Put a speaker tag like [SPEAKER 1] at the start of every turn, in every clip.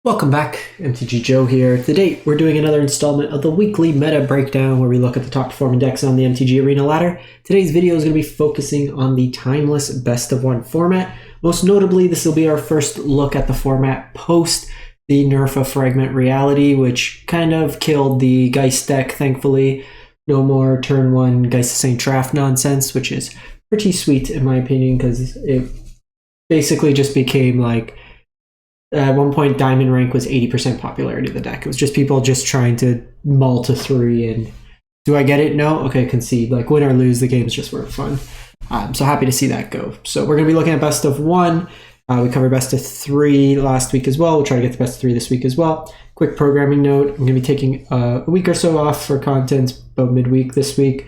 [SPEAKER 1] Welcome back, MTG Joe here. Today, we're doing another installment of the weekly meta breakdown where we look at the top performing decks on the MTG Arena ladder. Today's video is going to be focusing on the timeless best of one format. Most notably, this will be our first look at the format post the nerf of Fragment Reality, which kind of killed the Geist deck, thankfully. No more turn 1 Geist of St. Traff nonsense, which is pretty sweet in my opinion, because it basically just became like, at one point, Diamond rank was 80% popularity of the deck. It was just people just trying to mull to 3 and do I get it? No? Okay, concede. Like, win or lose, the games just weren't fun. So happy to see that go. So we're going to be looking at best of 1. We covered best of 3 last week as well. We'll try to get the best of 3 this week as well. Quick programming note, I'm going to be taking a week or so off for content, about midweek this week.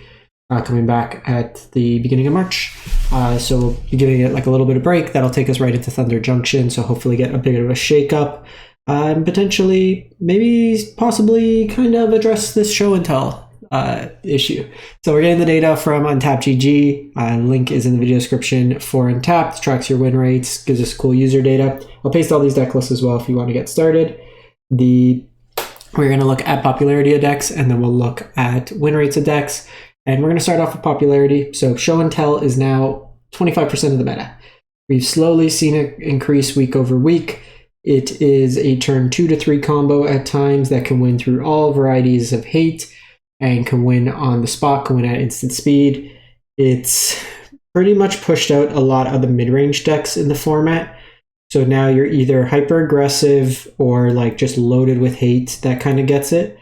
[SPEAKER 1] Coming back at the beginning of March. So we'll be giving it like a little bit of break. That'll take us right into Thunder Junction, so hopefully get a bit of a shake-up. And potentially, maybe, possibly kind of address this show and tell issue. So we're getting the data from Untapped GG. Link is in the video description for Untapped. Tracks your win rates, gives us cool user data. I'll paste all these deck lists as well if you want to get started. We're going to look at popularity of decks, and then we'll look at win rates of decks. And we're going to start off with popularity. So show and tell is now 25% of the meta. We've slowly seen it increase week over week. It is a turn 2 to 3 combo at times that can win through all varieties of hate and can win on the spot, can win at instant speed. It's pretty much pushed out a lot of the mid-range decks in the format. So now you're either hyper aggressive or like just loaded with hate that kind of gets it,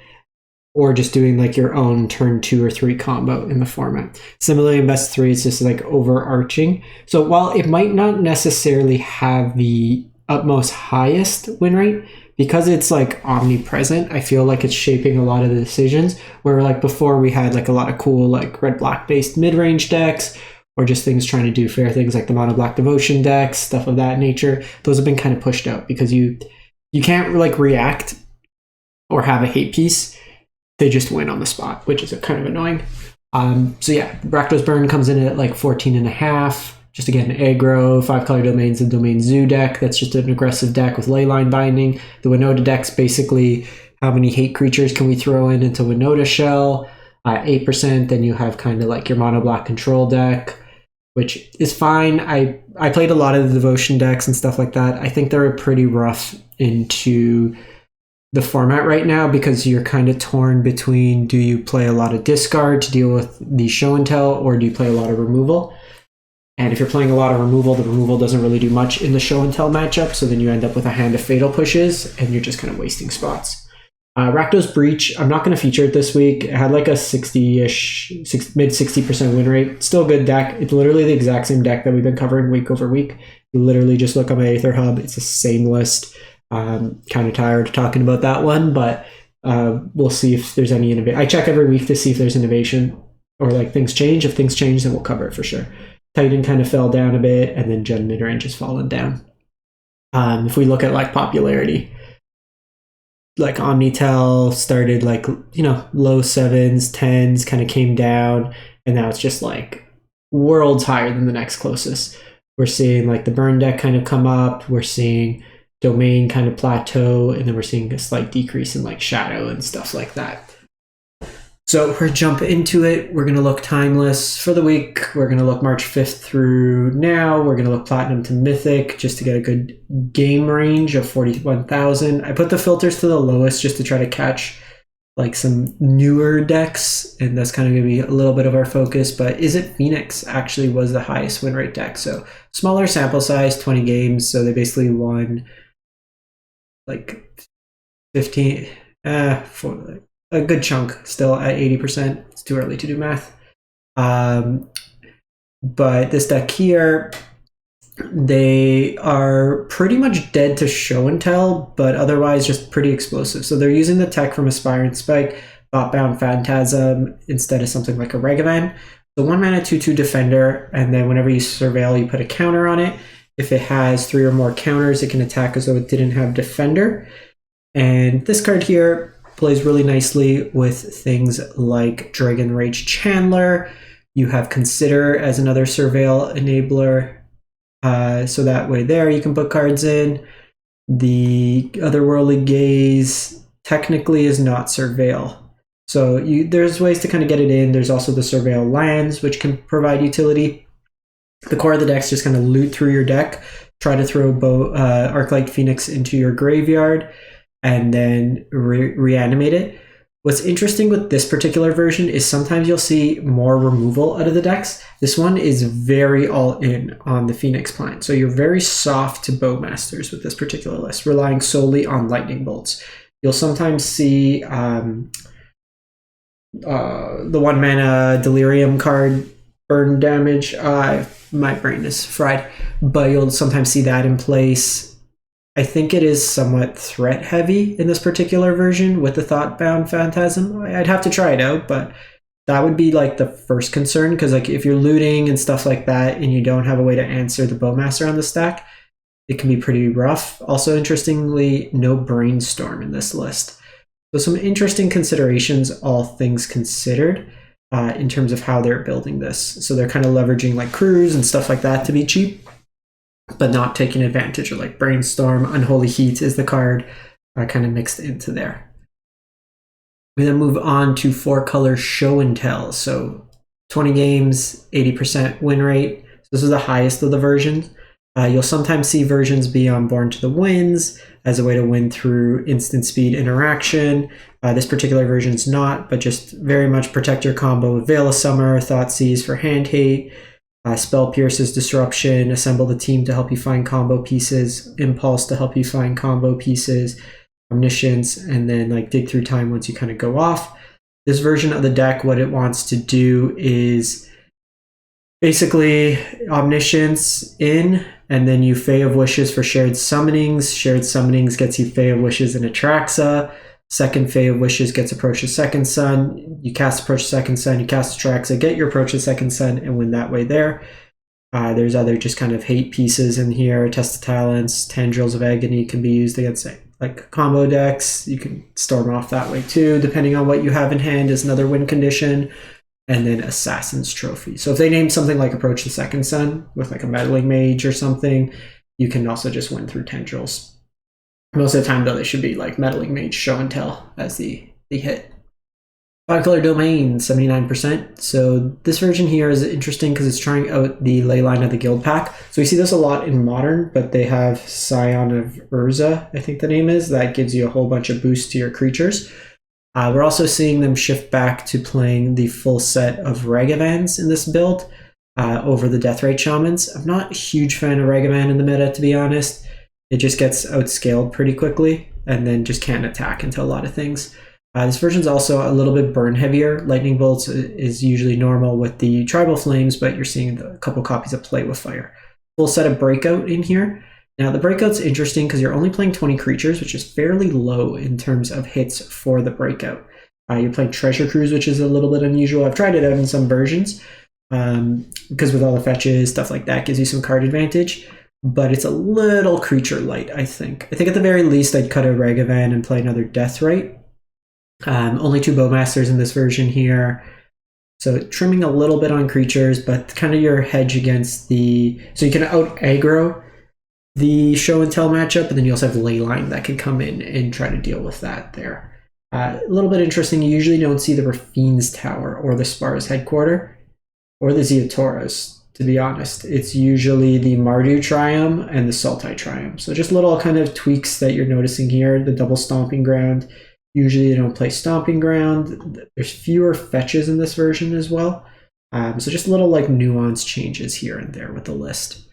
[SPEAKER 1] or just doing like your own turn 2 or 3 combo in the format. Similarly, in best 3, it's just like overarching. So while it might not necessarily have the utmost highest win rate, because it's like omnipresent, I feel like it's shaping a lot of the decisions, where like before we had like a lot of cool like red-black based mid-range decks, or just things trying to do fair things like the mono-black devotion decks, stuff of that nature. Those have been kind of pushed out because you can't like react or have a hate piece. They just win on the spot, which is kind of annoying. So yeah, Rakdos Burn comes in at like 14.5. Just again, aggro, 5-color domains, and domain zoo deck. That's just an aggressive deck with leyline binding. The Winota deck's basically how many hate creatures can we throw into Winota Shell. 8%, then you have kind of like your mono black control deck, which is fine. I played a lot of the devotion decks and stuff like that. I think they're pretty rough into the format right now because you're kind of torn between, do you play a lot of discard to deal with the show and tell, or do you play a lot of removal? And if you're playing a lot of removal, the removal doesn't really do much in the show and tell matchup, so then you end up with a hand of fatal pushes and you're just kind of wasting spots. Rakdos Breach, I'm not going to feature it this week. It had like a 60-ish, mid 60% win rate. Still a good deck. It's literally the exact same deck that we've been covering week over week. You literally just look on my Aether Hub. It's the same list. Kind of tired of talking about that one, but we'll see if there's any innovation. I check every week to see if there's innovation or like things change. If things change, then we'll cover it for sure. Titan kind of fell down a bit, and then Gen Midrange has fallen down. If we look at like popularity, like Omnitell started like, you know, low 7s, 10s, kind of came down, and now it's just like worlds higher than the next closest. We're seeing like the burn deck kind of come up. We're seeing domain kind of plateau, and then we're seeing a slight decrease in like shadow and stuff like that. So we're jump into it. We're going to look timeless for the week. We're going to look March 5th through now. We're going to look platinum to mythic just to get a good game range of 41,000. I put the filters to the lowest just to try to catch like some newer decks, and that's kind of going to be a little bit of our focus. But Izzet Phoenix actually was the highest win rate deck. So smaller sample size, 20 games. So they basically won like 15, a good chunk still at 80%. It's too early to do math. But this deck here, they are pretty much dead to show and tell, but otherwise just pretty explosive. So they're using the tech from Aspire and Spike, Thoughtbound Phantasm, instead of something like a Regivan. The 1-mana 2/2 defender, and then whenever you surveil, you put a counter on it. If it has 3 or more counters, it can attack as though it didn't have defender. And this card here plays really nicely with things like Dragon Rage Chandler. You have Consider as another surveil enabler. So that way there you can put cards in. The Otherworldly Gaze technically is not Surveil. So there's ways to kind of get it in. There's also the Surveil Lands, which can provide utility. The core of the deck's just kind of loot through your deck, try to throw Arclight Phoenix into your graveyard, and then reanimate it. What's interesting with this particular version is sometimes you'll see more removal out of the decks. This one is very all in on the Phoenix Plant. So you're very soft to Bowmasters with this particular list, relying solely on Lightning Bolts. You'll sometimes see the 1-mana Delirium card burn damage. My brain is fried, but you'll sometimes see that in place. I think it is somewhat threat heavy in this particular version with the Thoughtbound Phantasm. I'd have to try it out, but that would be like the first concern, because like if you're looting and stuff like that and you don't have a way to answer the Bowmaster on the stack, it can be pretty rough. Also, interestingly, no Brainstorm in this list. So some interesting considerations, all things considered, in terms of how they're building this. So they're kind of leveraging like crews and stuff like that to be cheap, but not taking advantage of like Brainstorm. Unholy Heat is the card kind of mixed into there. We then move on to 4-color Show and Tell. So 20 games, 80% win rate. So this is the highest of the versions. You'll sometimes see versions be on Born to the Winds as a way to win through instant speed interaction. This particular version is not, but just very much protect your combo with Veil of Summer, Thoughtseize for Hand Hate, Spell Pierce's Disruption, Assemble the Team to help you find combo pieces, Impulse to help you find combo pieces, Omniscience, and then like Dig Through Time once you kind of go off. This version of the deck, what it wants to do is basically Omniscience in, and then you Fae of Wishes for Shared Summonings. Shared Summonings gets you Fae of Wishes and Atraxa. Second Fae of Wishes gets Approach the Second Sun. You cast Approach the Second Sun, you cast Atraxa, get your Approach the Second Sun, and win that way there. There's other just kind of hate pieces in here. Test of Talents, Tendrils of Agony can be used against like combo decks. You can storm off that way too, depending on what you have in hand is another win condition. And then Assassin's Trophy. So if they name something like Approach the Second Sun with like a Meddling Mage or something, you can also just win through Tendrils. Most of the time though, they should be like Meddling Mage, Show and Tell as the hit. 5-color Domain, 79%. So this version here is interesting because it's trying out the Leyline of the Guild pack. So we see this a lot in Modern, but they have Scion of Urza, I think the name is, that gives you a whole bunch of boosts to your creatures. We're also seeing them shift back to playing the full set of Ragavans in this build over the Deathrite Shamans. I'm not a huge fan of Ragavan in the meta, to be honest. It just gets outscaled pretty quickly and then just can't attack into a lot of things. This version's also a little bit burn heavier. Lightning Bolts is usually normal with the Tribal Flames, but you're seeing a couple copies of Play with Fire. Full set of Breakout in here. Now the Breakout's interesting because you're only playing 20 creatures, which is fairly low in terms of hits for the Breakout. You're playing Treasure Cruise, which is a little bit unusual. I've tried it out in some versions because with all the fetches, stuff like that gives you some card advantage. But it's a little creature light, I think. I think at the very least I'd cut a Ragavan and play another Deathrite. Only 2 Bowmasters in this version here. So trimming a little bit on creatures, but kind of your hedge against the... So you can out-aggro the Show and Tell matchup, and then you also have Leyline that can come in and try to deal with that there. A little bit interesting, you usually don't see the Rafine's Tower or the Spar's Headquarter or the Zeotoras, to be honest. It's usually the Mardu Triumph and the Sultai Triumph. So just little kind of tweaks that you're noticing here. The double Stomping Ground. Usually you don't play Stomping Ground. There's fewer fetches in this version as well. So just little like nuance changes here and there with the list.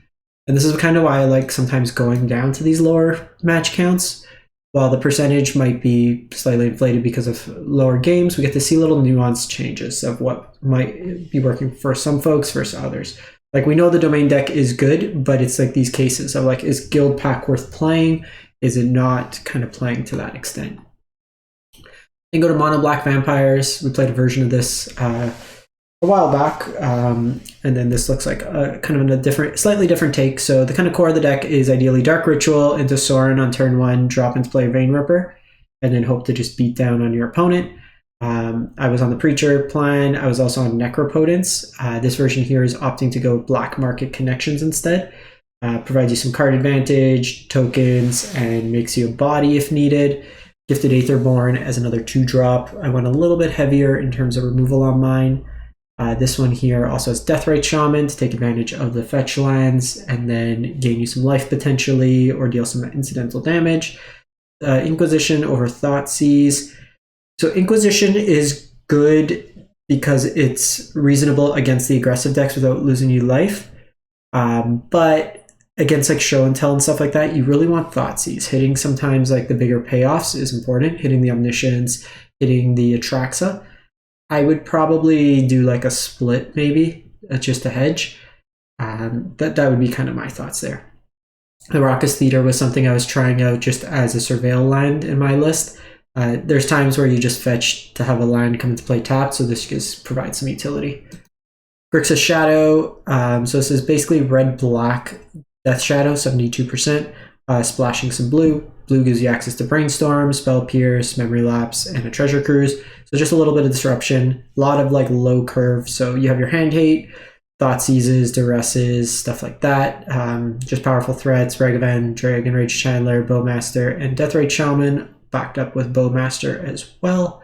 [SPEAKER 1] And this is kind of why I like sometimes going down to these lower match counts. While the percentage might be slightly inflated because of lower games, we get to see little nuance changes of what might be working for some folks versus others. Like we know the Domain deck is good, but it's like these cases of like, is Guild Pack worth playing? Is it not kind of playing to that extent? Then go to Mono Black Vampires. We played a version of this a while back, and then this looks like kind of a slightly different take. So the kind of core of the deck is ideally Dark Ritual into Sorin on turn 1, drop into play Vein Ripper, and then hope to just beat down on your opponent. I was on the Preacher plan. I was also on Necropotence. This version here is opting to go Black Market Connections instead. Provides you some card advantage, tokens, and makes you a body if needed. Gifted Aetherborn as another 2-drop. I went a little bit heavier in terms of removal on mine. This one here also has Deathrite Shaman to take advantage of the fetch lands and then gain you some life potentially or deal some incidental damage. Inquisition over Thoughtseize. So Inquisition is good because it's reasonable against the aggressive decks without losing you life. But against like show and tell and stuff like that, you really want Thoughtseize. Hitting sometimes like the bigger payoffs is important. Hitting the Omniscience, hitting the Atraxa. I would probably do like a split maybe, just a hedge. That would be kind of my thoughts there. The Raucous Theater was something I was trying out just as a surveil land in my list. There's times where you just fetch to have a land come into play tapped, so this just provides some utility. Grixis Shadow, so this is basically red-black Death Shadow, 72%, splashing some blue. Blue gives you access to Brainstorm, Spell Pierce, Memory Lapse, and a Treasure Cruise. So just a little bit of disruption, a lot of like low curve. So you have your hand hate, Thoughtseizes, Duresses, stuff like that. Just powerful threats, Ragavan, Dragon Rage Chandler, Bowmaster, and Deathrite Shaman, backed up with Bowmaster as well.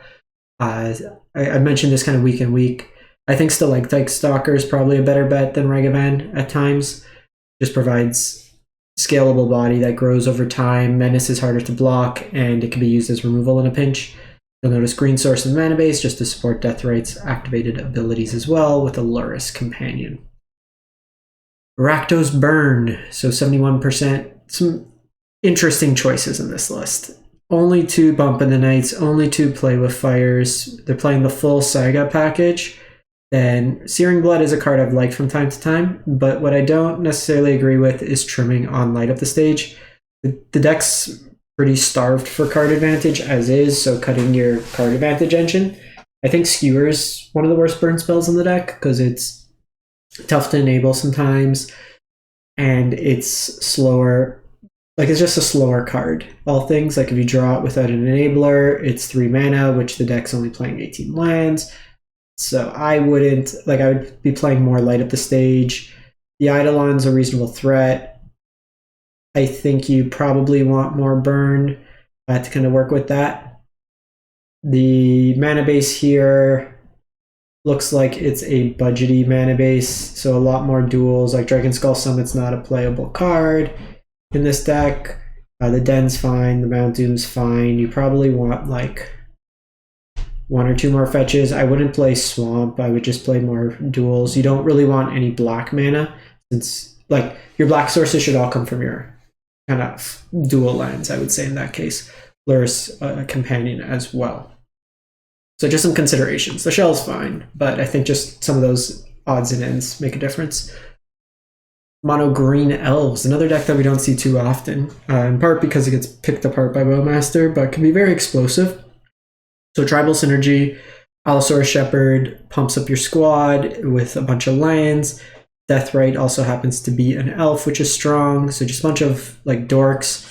[SPEAKER 1] I mentioned this kind of week in week. I think Stalactite Stalker is probably a better bet than Ragavan at times. Just provides scalable body that grows over time. Menace is harder to block, and it can be used as removal in a pinch. You'll notice green source and mana base just to support Deathrite's activated abilities as well with a Luris companion. Rakdos Burn, so 71%. Some interesting choices in this list. Only 2 Bump in the Nights, only 2 Play with Fires. They're playing the full Saga package. Then Searing Blood is a card I've liked from time to time, but what I don't necessarily agree with is trimming on Light Up the Stage. The deck's pretty starved for card advantage as is, so cutting your card advantage engine. I think Skewer is one of the worst burn spells in the deck because it's tough to enable sometimes, and it's slower. Like, it's just a slower card. All things, like if you draw it without an enabler, it's 3 mana, which the deck's only playing 18 lands. So I would be playing more Light Up the Stage. The Eidolon's a reasonable threat. I think you probably want more burn to kind of work with that. The mana base here looks like it's a budgety mana base, so a lot more duels. Like Dragon Skull Summit's not a playable card in this deck. The Den's fine, the Mount Doom's fine. You probably want like 1 or 2 more fetches. I wouldn't play Swamp. I would just play more duels. You don't really want any black mana, since like your black sources should all come from your kind of dual lands, I would say in that case. Luris companion as well. So just some considerations. The shell's fine, but I think just some of those odds and ends make a difference. Mono Green Elves, another deck that we don't see too often, in part because it gets picked apart by Bowmaster, but can be very explosive. So Tribal Synergy, Allosaurus Shepherd pumps up your squad with a bunch of lands. Deathrite also happens to be an elf, which is strong. So just a bunch of like dorks.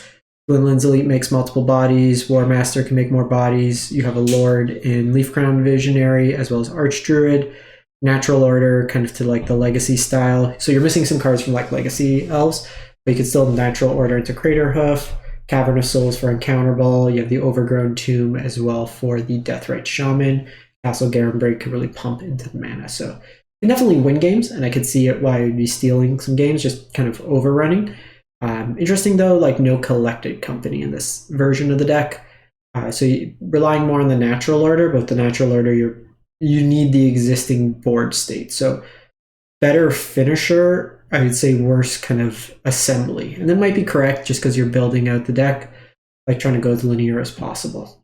[SPEAKER 1] Gwynlin's Elite makes multiple bodies. Warmaster can make more bodies. You have a Lord in Leafcrown Visionary as well as Archdruid. Natural Order, kind of to like the Legacy style. So you're missing some cards from like Legacy Elves, but you can still Natural Order into Craterhoof. Cavern of Souls for Encounterable. You have the Overgrown Tomb as well for the Deathrite Shaman. Castle Garenbrig can really pump into the mana. So you can definitely win games, and I could see why you'd be stealing some games, just kind of overrunning. Interesting though, like no Collected Company in this version of the deck. So you're relying more on the Natural Order, but the Natural Order you need the existing board state. So better Finisher, I would say worse kind of Assembly. And that might be correct just because you're building out the deck, like trying to go as linear as possible.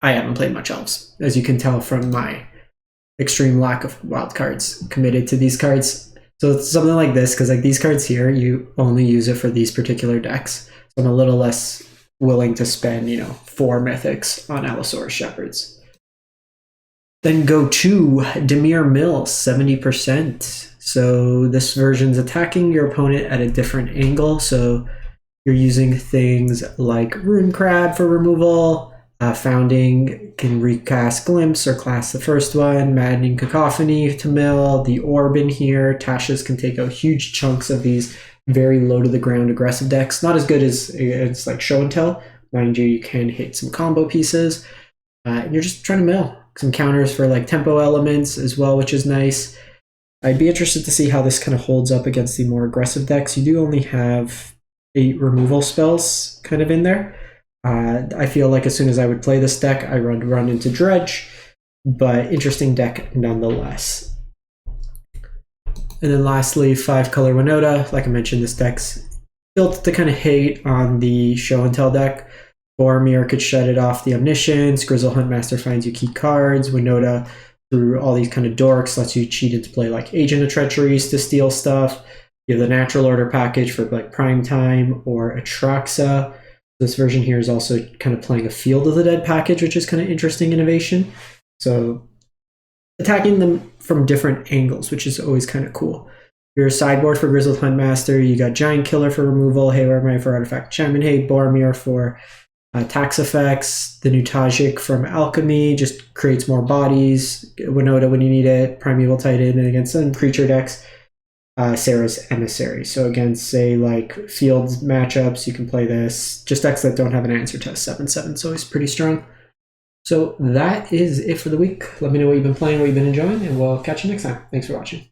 [SPEAKER 1] I haven't played much Elves, as you can tell from my extreme lack of wild cards committed to these cards. So it's something like this, because like these cards here, you only use it for these particular decks. So I'm a little less willing to spend, 4 mythics on Allosaurus Shepherds. Then go to Dimir Mill, 70%. So this version's attacking your opponent at a different angle. So you're using things like Rune Crab for removal, Founding can recast Glimpse or class the first one. Maddening Cacophony to mill. The Orb in here. Tasha's can take out huge chunks of these very low to the ground aggressive decks. Not as good as it's like Show and Tell. Mind you, you can hit some combo pieces. And you're just trying to mill. Some counters for like tempo elements as well, which is nice. I'd be interested to see how this kind of holds up against the more aggressive decks. You do only have 8 removal spells kind of in there. I feel like as soon as I would play this deck, I would run into Dredge, but interesting deck nonetheless. And then lastly, 5-color Winota. Like I mentioned, this deck's built to kind of hate on the Show and Tell deck. Boromir could shut it off the Omniscience. Grizzle Huntmaster finds you key cards. Winota, through all these kind of dorks, lets you cheat into play like Agent of Treacheries to steal stuff. You have the Natural Order package for like Prime Time or Atraxa. This version here is also kind of playing a Field of the Dead package, which is kind of interesting innovation. So attacking them from different angles, which is always kind of cool. Your sideboard for Grizzled Huntmaster, you got Giant Killer for removal, Haywire Might for artifact enchantment hate, Boromir for tax effects, the new Tajik from Alchemy just creates more bodies, Winota when you need it, Primeval Titan, and against some creature decks, Sarah's Emissary. So against, say, like field matchups, you can play this. Just decks that don't have an answer test, 7/7 is always pretty strong. So that is it for the week. Let me know what you've been playing, what you've been enjoying, and we'll catch you next time. Thanks for watching.